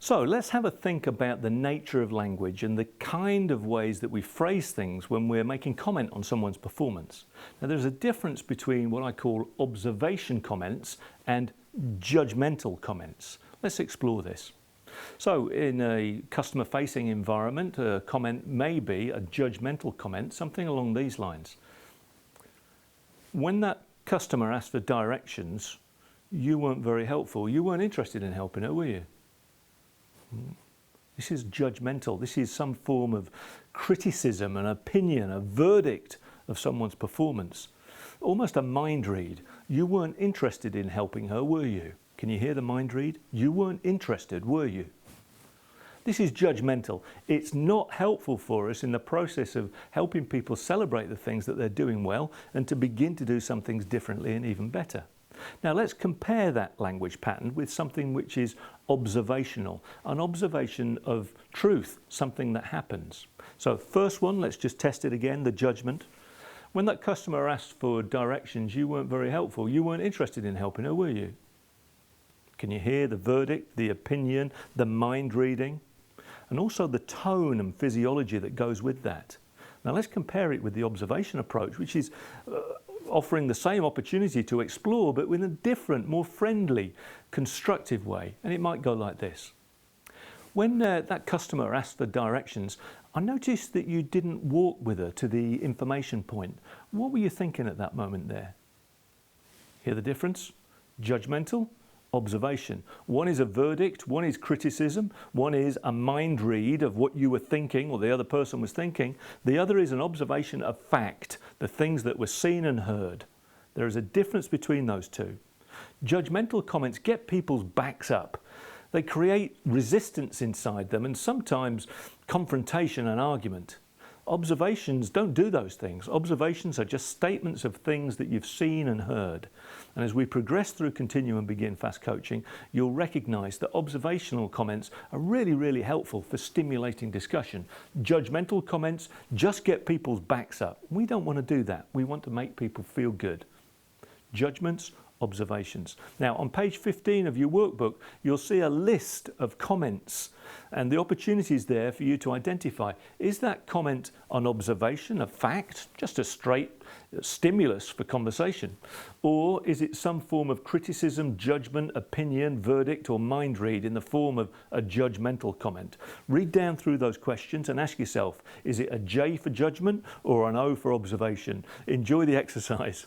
So let's have a think about the nature of language and the kind of ways that we phrase things when we're making comment on someone's performance. Now there's a difference between what I call observation comments and judgmental comments. Let's explore this. So in a customer-facing environment, a comment may be a judgmental comment, something along these lines. When that customer asked for directions, you weren't very helpful. You weren't interested in helping her, were you? This is judgmental. This is some form of criticism, an opinion, a verdict of someone's performance. Almost a mind read. You weren't interested in helping her, were you? Can you hear the mind read? You weren't interested, were you? This is judgmental. It's not helpful for us in the process of helping people celebrate the things that they're doing well and to begin to do some things differently and even better. Now let's compare that language pattern with something which is observational, an observation of truth, something that happens. So first one, let's just test it again, the judgment. When that customer asked for directions, you weren't very helpful. You weren't interested in helping her, were you? Can you hear the verdict, the opinion, the mind reading, and also the tone and physiology that goes with that? Now let's compare it with the observation approach, which is offering the same opportunity to explore, but with a different, more friendly, constructive way. And it might go like this. When that customer asked for directions, I noticed that you didn't walk with her to the information point. What were you thinking at that moment there? Hear the difference? Judgmental, observation. One is a verdict, one is criticism, one is a mind read of what you were thinking or the other person was thinking. The other is an observation of fact, the things that were seen and heard. There is a difference between those two. Judgmental comments get people's backs up. They create resistance inside them and sometimes confrontation and argument. Observations don't do those things. Observations are just statements of things that you've seen and heard. And as we progress through Continue and Begin Fast Coaching, you'll recognize that observational comments are really, really helpful for stimulating discussion. Judgmental comments just get people's backs up. We don't want to do that. We want to make people feel good. Judgments, observations. Now on page 15 of your workbook, you'll see a list of comments and the opportunities there for you to identify. Is that comment an observation, a fact, just a straight stimulus for conversation? Or is it some form of criticism, judgment, opinion, verdict or mind read in the form of a judgmental comment? Read down through those questions and ask yourself, is it a J for judgment or an O for observation? Enjoy the exercise.